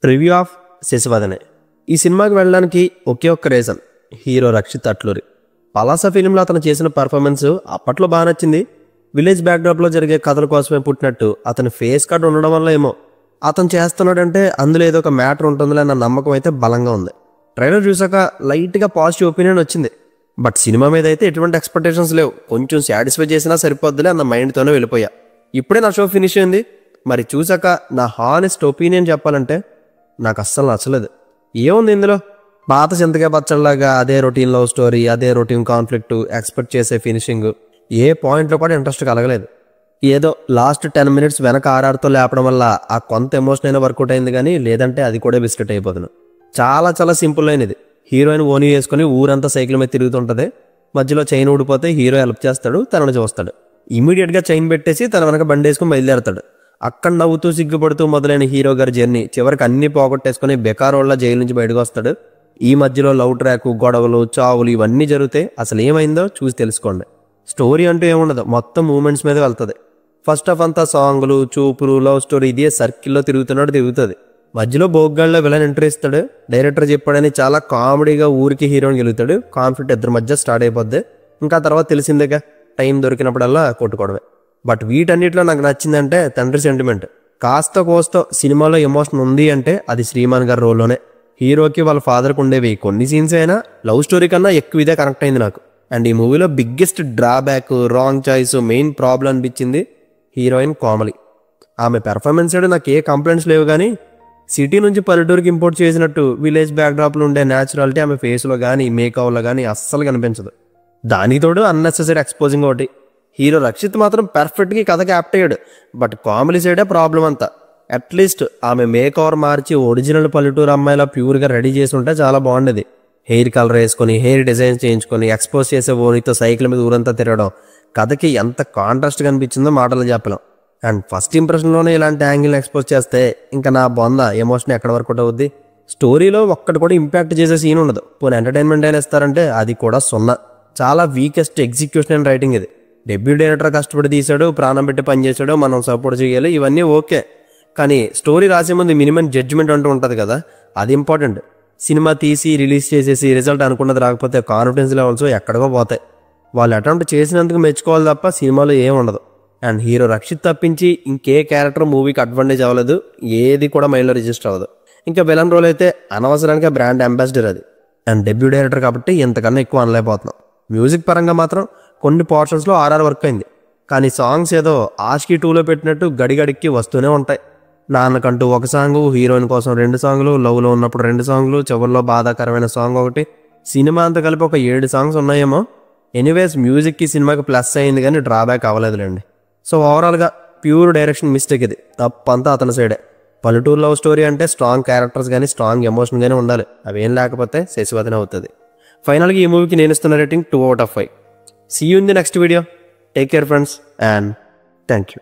Review of Sasivadane. ఈ సినిమాకి వెళ్ళడానికి ఒకే ఒక్క రీజన్, హీరో రక్షిత్ అట్లూరి. పలాస ఫిలింలో అతను చేసిన పర్ఫార్మెన్స్ అప్పట్లో బాగా నచ్చింది. విలేజ్ బ్యాక్డ్రాప్లో జరిగే కథల కోసమే పుట్టినట్టు అతని ఫేస్ కార్డ్ ఉండడం వల్ల ఏమో అతను చేస్తున్నాడంటే అందులో ఏదో ఒక మ్యాటర్ ఉంటుందిలే అన్న నమ్మకం అయితే బలంగా ఉంది. ట్రైలర్ చూసాక లైట్గా పాజిటివ్ ఒపీనియన్ వచ్చింది. బట్ సినిమా మీద అయితే ఎటువంటి ఎక్స్పెక్టేషన్స్ లేవు. కొంచెం సాటిస్ఫై చేసినా సరిపోద్దులే అన్న మైండ్తోనే వెళ్ళిపోయా. ఇప్పుడే నా షో ఫినిష్ అయింది. మరి చూసాక నా హానెస్ట్ ఒపీనియన్ చెప్పాలంటే నాకు అస్సలు నచ్చలేదు. ఏముంది ఇందులో, పాత చింతకాయ పచ్చడిలాగా అదే రొటీన్ లవ్ స్టోరీ, అదే రొటీన్ కాన్ఫ్లిక్ట్, ఎక్స్పెక్ట్ చేసే ఫినిషింగ్, ఏ పాయింట్లో కూడా ఇంట్రెస్ట్ కలగలేదు. ఏదో లాస్ట్ 10 minutes వెనక ఆర్ఆర్తో లేపడం వల్ల ఆ కొంత ఎమోషన్ అయినా వర్కౌట్ అయింది, కానీ లేదంటే అది కూడా బిస్కెట్ అయిపోతుంది. చాలా చాలా సింపుల్ అయినది. హీరోయిన్ ఓనీ వేసుకుని ఊరంతా సైకిల్ మీద తిరుగుతుంటుంది. మధ్యలో చైన్ ఊడిపోతే హీరో హెల్ప్ చేస్తాడు, తనను చూస్తాడు. ఇమీడియట్గా చైన్ పెట్టేసి తన వెనక బండి వేసుకుని బయలుదేరతాడు. అక్కడ నవ్వుతూ సిగ్గుపడుతూ మొదలైన హీరో గారి జర్నీ చివరికి అన్ని పోగొట్టేసుకుని బెకారోళ్ళ జైలు నుంచి బయటకు వస్తాడు. ఈ మధ్యలో లవ్ ట్రాక్, గొడవలు, చావులు ఇవన్నీ జరిగితే అసలు ఏమైందో చూసి తెలుసుకోండి. స్టోరీ అంటూ ఏముండదు, మొత్తం మూమెంట్స్ మీద వెళ్తుంది. ఫస్ట్ ఆఫ్ అంతా సాంగ్లు, చూపులు, లవ్ స్టోరీ ఇదే సర్కిల్లో తిరుగుతుంది. మధ్యలో బోగ్గాళ్ళలో విలన్ ఎంట్రీ ఇస్తాడు. డైరెక్టర్ చెప్పాడని చాలా కామెడీగా ఊరికి హీరోని గెలుగుతాడు. కాన్ఫ్లిక్ట్ ఇద్దరి మధ్య స్టార్ట్ అయిపోద్ది. ఇంకా తర్వాత తెలిసిందేగా, టైం దొరికినప్పుడల్లా కొట్టుకోవడమే. బట్ వీటన్నిటిలో నాకు నచ్చిందంటే తండ్రి సెంటిమెంట్. కాస్త కోస్తో సినిమాలో ఎమోషన్ ఉంది అంటే అది శ్రీమాన్ గారి రోల్లోనే. హీరోకి వాళ్ళ ఫాదర్కి ఉండేవి కొన్ని సీన్స్ అయినా లవ్ స్టోరీ కన్నా ఎక్కువ ఇదే కనెక్ట్ అయింది నాకు. అండ్ ఈ మూవీలో biggest drawback, wrong choice, main problem అనిపించింది హీరోయిన్ కోమలి. ఆమె పెర్ఫార్మెన్స్ సైడ్ నాకు ఏ కంప్లైంట్స్ లేవు, కానీ సిటీ నుంచి పల్లెటూరుకి ఇంపోర్ట్ చేసినట్టు విలేజ్ బ్యాక్డ్రాప్లో ఉండే న్యాచురాలిటీ ఆమె ఫేస్లో కానీ మేకప్లో కానీ అస్సలు కనిపించదు. దానితోడు అన్నెసెసరీ ఎక్స్పోజింగ్ ఒకటి. హీరో రక్షిత్ మాత్రం పర్ఫెక్ట్గా కథకి యాప్ట్ అయ్యాడు. బట్ కామెడీ సైడే ప్రాబ్లం అంతా. అట్లీస్ట్ ఆమె మేకవర్ మార్చి ఒరిజినల్ పల్లెటూరు అమ్మాయిలా ప్యూర్గా రెడీ చేసి ఉంటే చాలా బాగుండేది. హెయిర్ కలర్ వేసుకొని, హెయిర్ డిజైన్ చేయించుకొని, ఎక్స్పోజ్ చేసే ఓనితో సైకిల్ మీద ఊరంతా తిరగడం కథకి ఎంత కాంట్రాస్ట్గా అనిపించిందో మాటలు చెప్పలేం. అండ్ ఫస్ట్ ఇంప్రెషన్లోనే ఇలాంటి యాంగిల్ని ఎక్స్పోజ్ చేస్తే ఇంకా నా బొంద ఎమోషన్ ఎక్కడ వర్కౌట్ అవుద్ది. స్టోరీలో ఒక్కటి కూడా ఇంపాక్ట్ చేసే సీన్ ఉండదు. పోనీ ఎంటర్టైన్మెంట్ అయినా ఇస్తారంటే అది కూడా 0. చాలా వీకెస్ట్ ఎగ్జిక్యూషన్ అండ్ రైటింగ్ ఇది. డెబ్యూ డైరెక్టర్ కష్టపడి తీశాడు, ప్రాణం పెట్టి పనిచేశాడు, మనం సపోర్ట్ చేయాలి, ఇవన్నీ ఓకే. కానీ స్టోరీ రాసే ముందు మినిమం జడ్జిమెంట్ అంటూ ఉంటుంది కదా, అది ఇంపార్టెంట్. సినిమా తీసి రిలీజ్ చేసేసి రిజల్ట్ అనుకున్నది రాకపోతే కాన్ఫిడెన్స్ లెవెల్స్ ఎక్కడికో పోతాయి. వాళ్ళు అటెంప్ట్ చేసినందుకు మెచ్చుకోవాలి తప్ప సినిమాలో ఏం ఉండదు. అండ్ హీరో రక్షిత్ తప్పించి ఇంకే క్యారెక్టర్ మూవీకి అడ్వాంటేజ్ అవ్వలేదు, ఏది కూడా మైండ్లో రిజిస్టర్ అవ్వదు. ఇంకా విలన్ రోల్ అయితే అనవసరానికి బ్రాండ్ అంబాసిడర్ అది. అండ్ డెబ్యూ డైరెక్టర్ కాబట్టి ఇంతకన్నా ఎక్కువ అనలేకపోతున్నాం. మ్యూజిక్ పరంగా మాత్రం కొన్ని పోర్షన్స్లో ఆర్ఆర్ వర్క్ అయింది, కానీ సాంగ్స్ ఏదో ఆష్కీ 2లో పెట్టినట్టు గడిగడికి వస్తూనే ఉంటాయి. నాన్నకంటూ ఒక సాంగ్, హీరోయిన్ కోసం 2 సాంగ్లు, లవ్లో ఉన్నప్పుడు 2 సాంగ్లు, చివరిలో బాధాకరమైన సాంగ్ ఒకటి, సినిమా అంతా కలిపి ఒక 7 సాంగ్స్ ఉన్నాయేమో. ఎనీవేస్ మ్యూజిక్కి సినిమాకి ప్లస్ అయింది, కానీ డ్రాబ్యాక్ అవ్వలేదులేండి. సో ఓవరాల్గా ప్యూర్ డైరెక్షన్ మిస్టేక్ ఇది. తప్పంతా అతని సైడే. పల్లెటూరు లవ్ స్టోరీ అంటే స్ట్రాంగ్ క్యారెక్టర్స్ కానీ స్ట్రాంగ్ ఎమోషన్ కానీ ఉండాలి. అవేం లేకపోతే శశివదనే అవుతుంది. ఫైనల్గా ఈ మూవీకి నేను ఇస్తున్న rating 2 out of 5. See you in the next video. Take care friends and thank you.